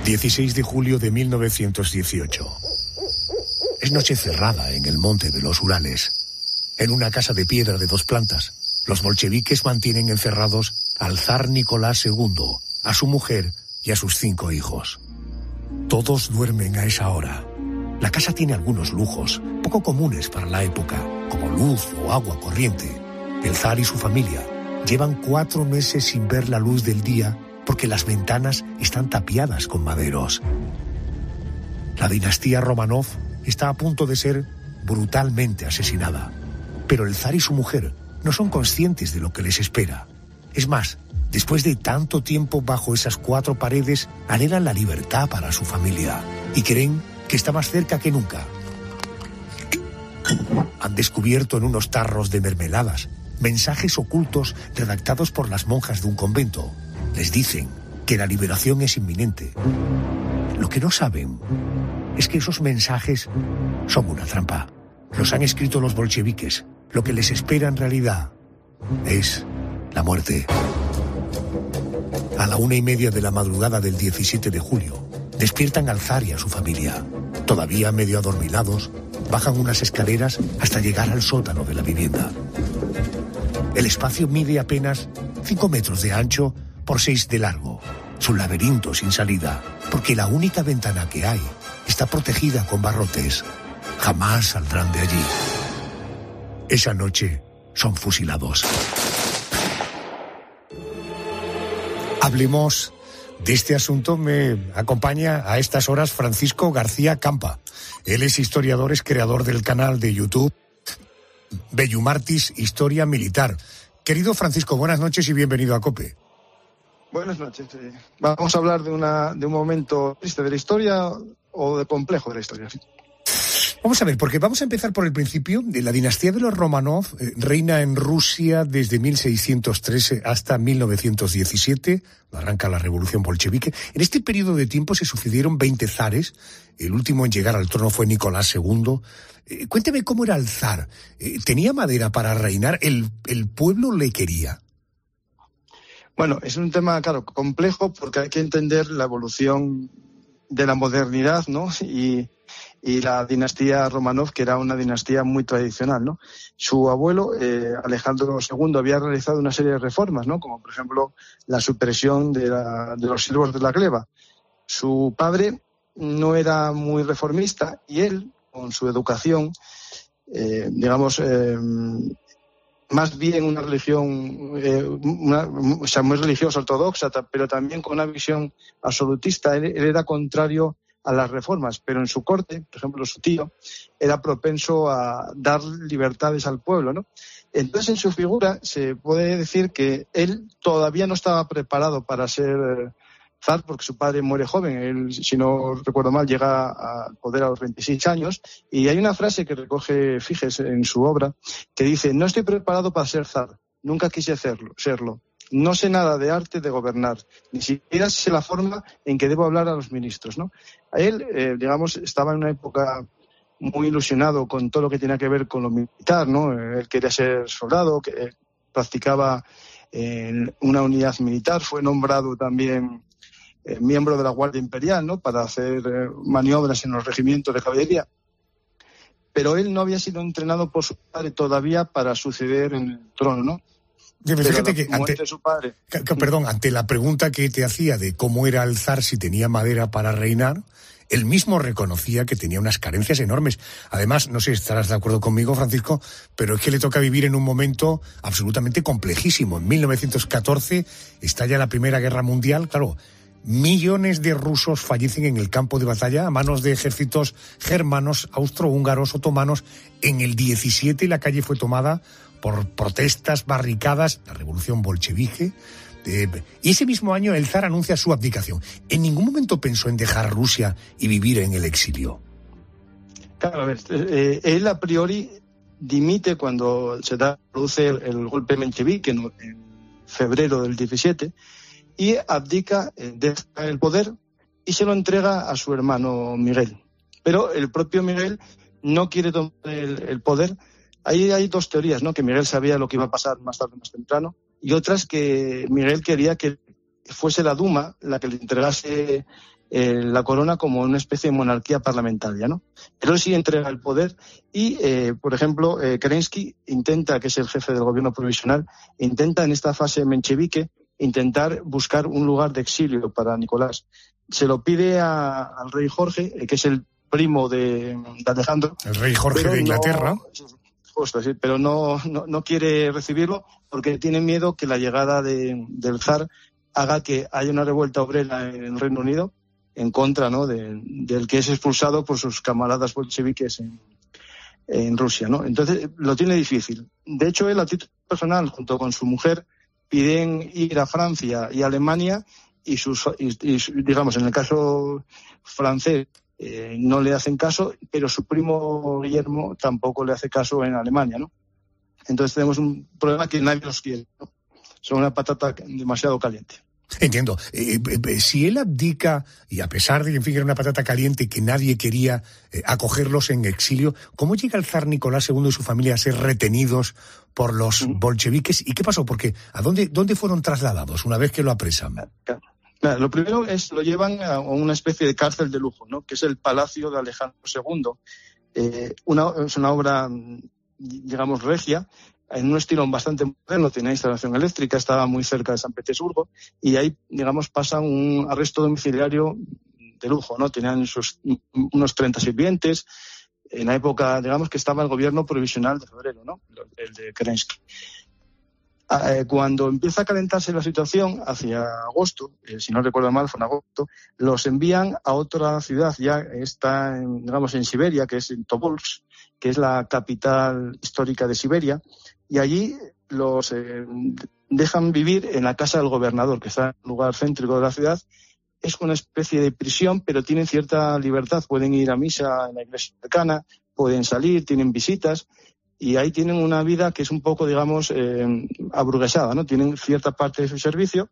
16 de julio de 1918. Es noche cerrada en el monte de los Urales. En una casa de piedra de 2 plantas, los bolcheviques mantienen encerrados al zar Nicolás II, a su mujer y a sus 5 hijos. Todos duermen a esa hora. La casa tiene algunos lujos, poco comunes para la época, como luz o agua corriente. El zar y su familia llevan 4 meses sin ver la luz del día porque las ventanas están tapiadas con maderos. La dinastía Romanov está a punto de ser brutalmente asesinada, pero el zar y su mujer no son conscientes de lo que les espera. Es más, después de tanto tiempo bajo esas 4 paredes, anhelan la libertad para su familia y creen que está más cerca que nunca. Han descubierto en unos tarros de mermeladas mensajes ocultos redactados por las monjas de un convento. Les dicen que la liberación es inminente. Lo que no saben es que esos mensajes son una trampa. Los han escrito los bolcheviques. Lo que les espera en realidad es la muerte. A la 1:30 de la madrugada del 17 de julio, despiertan al zar y a su familia. Todavía medio adormilados, bajan unas escaleras hasta llegar al sótano de la vivienda. El espacio mide apenas 5 metros de ancho por 6 de largo. Es un laberinto sin salida, porque la única ventana que hay está protegida con barrotes. Jamás saldrán de allí. Esa noche son fusilados. Hablemos de este asunto. Me acompaña a estas horas Francisco García Campa. Él es historiador, es creador del canal de YouTube Bellumartis Historia Militar. Querido Francisco, buenas noches y bienvenido a COPE. Buenas noches. Vamos a hablar de un momento triste de la historia o de complejo de la historia. ¿Sí? Vamos a ver, porque vamos a empezar por el principio. La dinastía de los Romanov reina en Rusia desde 1613 hasta 1917. Arranca la revolución bolchevique. En este periodo de tiempo se sucedieron 20 zares. El último en llegar al trono fue Nicolás II. Cuénteme cómo era el zar. ¿Tenía madera para reinar? ¿El pueblo le quería? Bueno, es un tema, claro, complejo porque hay que entender la evolución de la modernidad, ¿no? Y la dinastía Romanov, que era una dinastía muy tradicional, ¿no? Su abuelo, Alejandro II, había realizado una serie de reformas, ¿no? Como, por ejemplo, la supresión de los siervos de la gleba. Su padre no era muy reformista y él, con su educación, más bien una religión muy religiosa, ortodoxa, pero también con una visión absolutista. Él era contrario a las reformas, pero en su corte, por ejemplo, su tío, era propenso a dar libertades al pueblo, ¿no? Entonces, en su figura se puede decir que él todavía no estaba preparado para ser zar, porque su padre muere joven. Él, si no recuerdo mal, llega al poder a los 26 años, y hay una frase que recoge Figes en su obra, que dice: no estoy preparado para ser zar, nunca quise serlo. No sé nada de arte de gobernar, ni siquiera sé la forma en que debo hablar a los ministros, ¿no? Él, estaba en una época muy ilusionado con todo lo que tenía que ver con lo militar, ¿no? Él quería ser soldado, que practicaba en una unidad militar, fue nombrado también miembro de la Guardia Imperial, ¿no? Para hacer maniobras en los regimientos de caballería. Pero él no había sido entrenado por su padre todavía para suceder en el trono, ¿no? Fíjate que ante la pregunta que te hacía de cómo era el zar, si tenía madera para reinar, él mismo reconocía que tenía unas carencias enormes. Además, no sé si estarás de acuerdo conmigo, Francisco, pero es que le toca vivir en un momento absolutamente complejísimo. En 1914 estalla la Primera Guerra Mundial. Claro, millones de rusos fallecen en el campo de batalla a manos de ejércitos germanos, austrohúngaros, otomanos. En el 17 la calle fue tomada por protestas, barricadas, la revolución bolchevique. Y ese mismo año el zar anuncia su abdicación. ¿En ningún momento pensó en dejar Rusia y vivir en el exilio? Claro, a ver, él a priori dimite cuando se produce el golpe menchevique en febrero del 17 y abdica, deja el poder y se lo entrega a su hermano Miguel. Pero el propio Miguel no quiere tomar el poder. Ahí hay 2 teorías, ¿no? Que Miguel sabía lo que iba a pasar más tarde o más temprano, y otras que Miguel quería que fuese la Duma la que le entregase la corona como una especie de monarquía parlamentaria, ¿no? Pero él sí entrega el poder y, por ejemplo, Kerensky intenta, que es el jefe del gobierno provisional, intenta en esta fase menchevique intentar buscar un lugar de exilio para Nicolás. Se lo pide al rey Jorge, que es el primo de Alejandro. El rey Jorge de Inglaterra. Justo, sí, pero no quiere recibirlo porque tiene miedo que la llegada del zar haga que haya una revuelta obrera en el Reino Unido en contra, ¿no?, del que es expulsado por sus camaradas bolcheviques en Rusia, ¿no? Entonces lo tiene difícil. De hecho, él a título personal, junto con su mujer, piden ir a Francia y Alemania y digamos, en el caso francés no le hacen caso, pero su primo Guillermo tampoco le hace caso en Alemania, ¿no? Entonces tenemos un problema que nadie los quiere, ¿no? Son una patata demasiado caliente. Entiendo. Si él abdica, y a pesar de que, en fin, era una patata caliente que nadie quería acogerlos en exilio, ¿cómo llega el zar Nicolás II y su familia a ser retenidos por los bolcheviques? ¿Y qué pasó? Porque ¿dónde fueron trasladados una vez que lo apresan? Claro, lo primero lo llevan a una especie de cárcel de lujo, ¿no?, que es el Palacio de Alejandro II. Es una obra, digamos, regia, en un estilo bastante moderno, tenía instalación eléctrica, estaba muy cerca de San Petersburgo, y ahí, digamos, pasa un arresto domiciliario de lujo, ¿no? Tenían unos 30 sirvientes, en la época, digamos, que estaba el gobierno provisional de febrero, ¿no?, el de Kerensky. Cuando empieza a calentarse la situación, hacia agosto, si no recuerdo mal, fue en agosto, los envían a otra ciudad, ya está, digamos, en Siberia, que es en Tobolsk, que es la capital histórica de Siberia, y allí los dejan vivir en la casa del gobernador, que está en un lugar céntrico de la ciudad. Es una especie de prisión, pero tienen cierta libertad. Pueden ir a misa en la iglesia cercana, pueden salir, tienen visitas, y ahí tienen una vida que es un poco, digamos, aburguesada, ¿no? Tienen cierta parte de su servicio,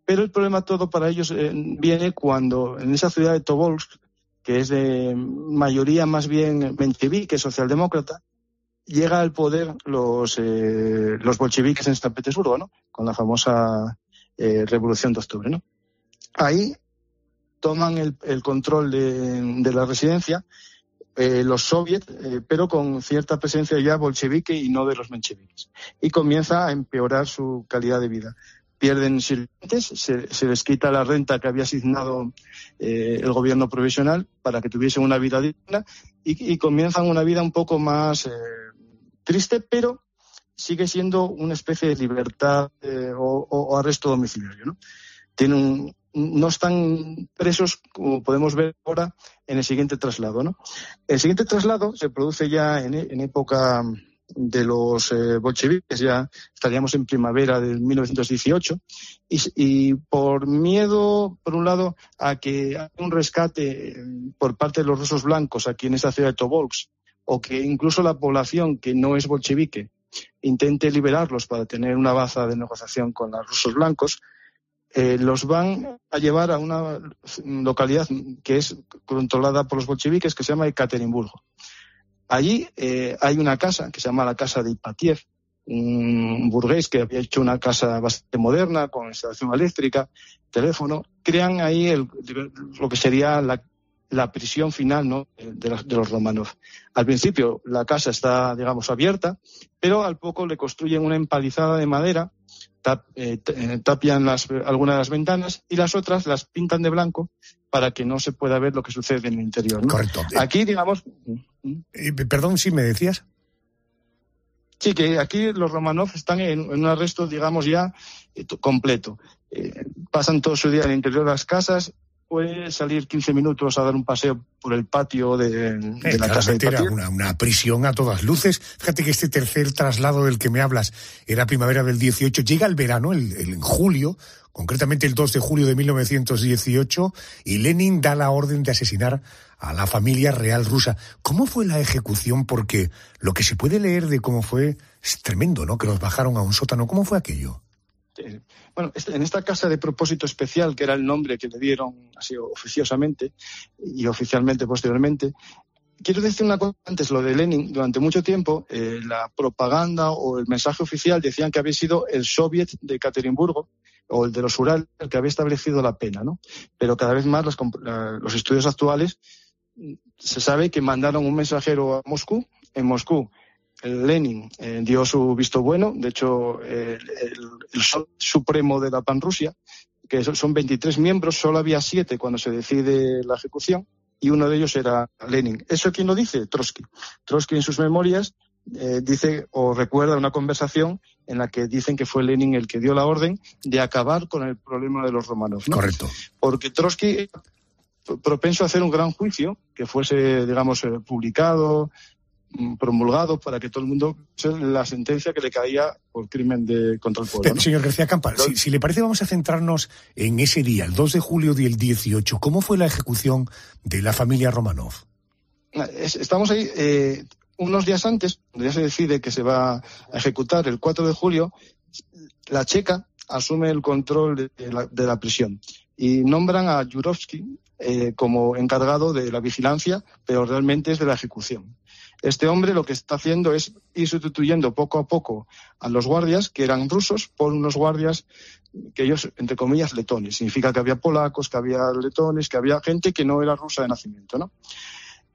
pero el problema todo para ellos viene cuando en esa ciudad de Tobolsk, que es de mayoría más bien menchevique, socialdemócrata, llega al poder los bolcheviques en San Petersburgo, ¿no?, con la famosa Revolución de Octubre, ¿no? Ahí toman el control de la residencia los soviets, pero con cierta presencia ya bolchevique y no de los mencheviques. Y comienza a empeorar su calidad de vida. Pierden sirvientes, se les quita la renta que había asignado el gobierno provisional para que tuviesen una vida digna y comienzan una vida un poco más triste, pero sigue siendo una especie de libertad o arresto domiciliario, ¿no? No están presos, como podemos ver ahora, en el siguiente traslado, ¿no? El siguiente traslado se produce ya en época de los bolcheviques, ya estaríamos en primavera del 1918, y por miedo, por un lado, a que haya un rescate por parte de los rusos blancos aquí en esta ciudad de Tobolsk, o que incluso la población que no es bolchevique intente liberarlos para tener una baza de negociación con los rusos blancos, los van a llevar a una localidad que es controlada por los bolcheviques, que se llama Ekaterimburgo. Allí hay una casa que se llama la Casa de Ipatiev, un burgués que había hecho una casa bastante moderna, con instalación eléctrica, teléfono. Crean ahí lo que sería la prisión final, ¿no?, de los Romanov. Al principio la casa está, digamos, abierta, pero al poco le construyen una empalizada de madera, tapian algunas de las ventanas y las otras las pintan de blanco para que no se pueda ver lo que sucede en el interior, ¿no? Correcto. Aquí, digamos... Perdón, ¿sí me decías? Sí, que aquí los Romanov están en un arresto, digamos, ya completo. Pasan todo su día en el interior de las casas. Puede salir 15 minutos a dar un paseo por el patio de la casa de Ipatiev. Era una prisión a todas luces. Fíjate que este tercer traslado del que me hablas era primavera del 18. Llega el verano, en julio, concretamente el 2 de julio de 1918, y Lenin da la orden de asesinar a la familia real rusa. ¿Cómo fue la ejecución? Porque lo que se puede leer de cómo fue es tremendo, ¿no? Que los bajaron a un sótano. ¿Cómo fue aquello? Bueno, en esta casa de propósito especial, que era el nombre que le dieron así oficiosamente y oficialmente posteriormente, quiero decir una cosa antes, lo de Lenin. Durante mucho tiempo la propaganda o el mensaje oficial decían que había sido el Soviet de Ekaterimburgo, o el de los Urales, el que había establecido la pena, ¿no? Pero cada vez más los estudios actuales se sabe que mandaron un mensajero a Moscú. En Moscú, Lenin dio su visto bueno. De hecho, el supremo de la Panrusia, que son 23 miembros, solo había 7 cuando se decide la ejecución, y uno de ellos era Lenin. ¿Eso quién lo dice? Trotsky. Trotsky en sus memorias dice o recuerda una conversación en la que dicen que fue Lenin el que dio la orden de acabar con el problema de los Romanov, ¿no? Correcto. Porque Trotsky propenso a hacer un gran juicio que fuese, digamos, publicado, promulgado, para que todo el mundo la sentencia que le caía por crimen contra el pueblo, ¿no? Señor García Campa, si le parece, vamos a centrarnos en ese día, el 2 de julio del 18. ¿Cómo fue la ejecución de la familia Romanov? Estamos ahí unos días antes, ya se decide que se va a ejecutar el 4 de julio, la Checa asume el control de la prisión y nombran a Yurovsky como encargado de la vigilancia, pero realmente es de la ejecución. Este hombre lo que está haciendo es ir sustituyendo poco a poco a los guardias, que eran rusos, por unos guardias que ellos, entre comillas, letones. Significa que había polacos, que había letones, que había gente que no era rusa de nacimiento, ¿no?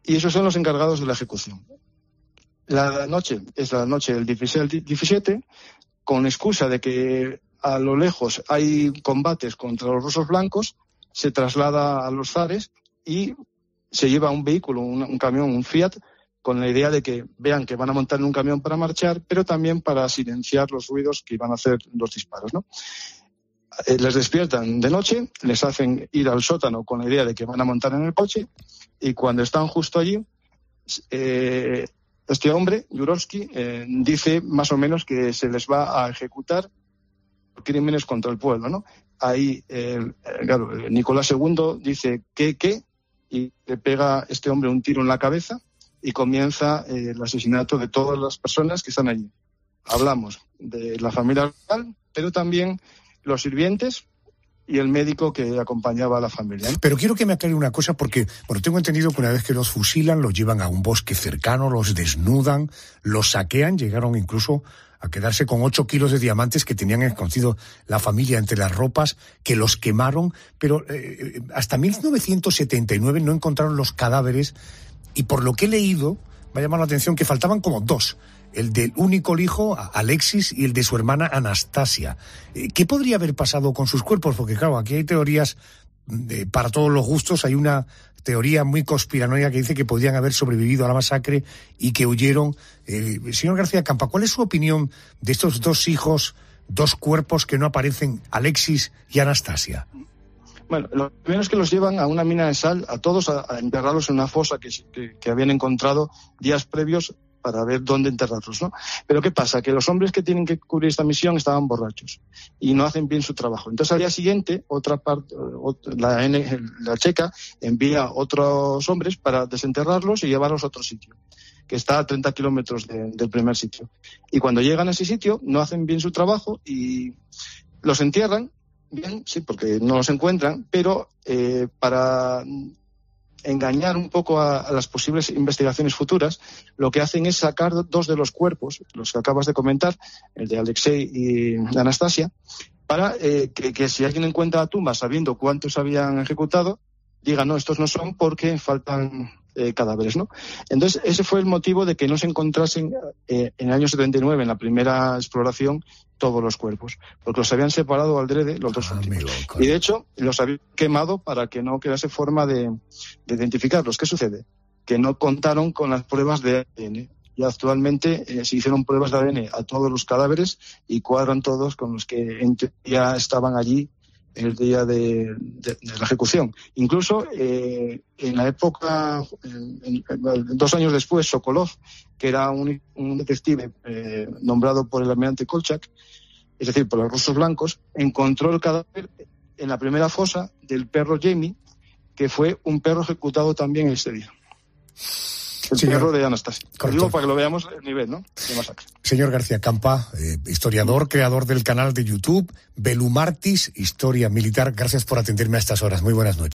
Y esos son los encargados de la ejecución. La noche es la noche del 16 al 17, con excusa de que a lo lejos hay combates contra los rusos blancos, se traslada a los zares y se lleva un vehículo, un camión, un Fiat, con la idea de que vean que van a montar en un camión para marchar, pero también para silenciar los ruidos que iban a hacer los disparos, ¿no? Les despiertan de noche, les hacen ir al sótano con la idea de que van a montar en el coche, y cuando están justo allí, este hombre, Yurovsky, dice más o menos que se les va a ejecutar crímenes contra el pueblo, ¿no? Ahí, claro, Nicolás II dice ¿qué? Y le pega a este hombre un tiro en la cabeza, y comienza el asesinato de todas las personas que están allí. Hablamos de la familia real, pero también los sirvientes y el médico que acompañaba a la familia, ¿no? Pero quiero que me aclare una cosa, porque tengo entendido que una vez que los fusilan, los llevan a un bosque cercano, los desnudan, los saquean, llegaron incluso a quedarse con 8 kilos de diamantes que tenían escondido la familia entre las ropas, que los quemaron, pero hasta 1979 no encontraron los cadáveres. Y por lo que he leído, me ha llamado la atención que faltaban como 2. El del único hijo, Alexis, y el de su hermana, Anastasia. ¿Qué podría haber pasado con sus cuerpos? Porque claro, aquí hay teorías para todos los gustos. Hay una teoría muy conspiranoica que dice que podrían haber sobrevivido a la masacre y que huyeron. Señor García Campa, ¿cuál es su opinión de estos 2 hijos, 2 cuerpos que no aparecen, Alexis y Anastasia? Bueno, lo primero es que los llevan a una mina de sal, a todos a enterrarlos en una fosa que habían encontrado días previos para ver dónde enterrarlos, ¿no? Pero ¿qué pasa? Que los hombres que tienen que cubrir esta misión estaban borrachos y no hacen bien su trabajo. Entonces, al día siguiente, la Checa envía otros hombres para desenterrarlos y llevarlos a otro sitio, que está a 30 kilómetros del primer sitio. Y cuando llegan a ese sitio, no hacen bien su trabajo y los entierran. Bien, sí, porque no los encuentran, pero para engañar un poco a las posibles investigaciones futuras, lo que hacen es sacar 2 de los cuerpos, los que acabas de comentar, el de Alexei y de Anastasia, para que si alguien encuentra la tumba sabiendo cuántos habían ejecutado, diga, no, estos no son porque faltan cadáveres, ¿no? Entonces, ese fue el motivo de que no se encontrasen en el año 79, en la primera exploración, todos los cuerpos, porque los habían separado al drede los 2 últimos. Y de hecho, los habían quemado para que no quedase forma de identificarlos. ¿Qué sucede? Que no contaron con las pruebas de ADN. Y actualmente se hicieron pruebas de ADN a todos los cadáveres y cuadran todos con los que ya estaban allí el día de la ejecución. Incluso en la época, 2 años después, Sokolov, que era un detective nombrado por el almirante Kolchak, es decir, por los rusos blancos, encontró el cadáver en la primera fosa del perro Jamie, que fue un perro ejecutado también ese día. El perro de Anastasia. Lo digo para que lo veamos el nivel, ¿no?, de masacre. Señor García Campa, historiador, creador del canal de YouTube Belumartis, Historia Militar. Gracias por atenderme a estas horas. Muy buenas noches.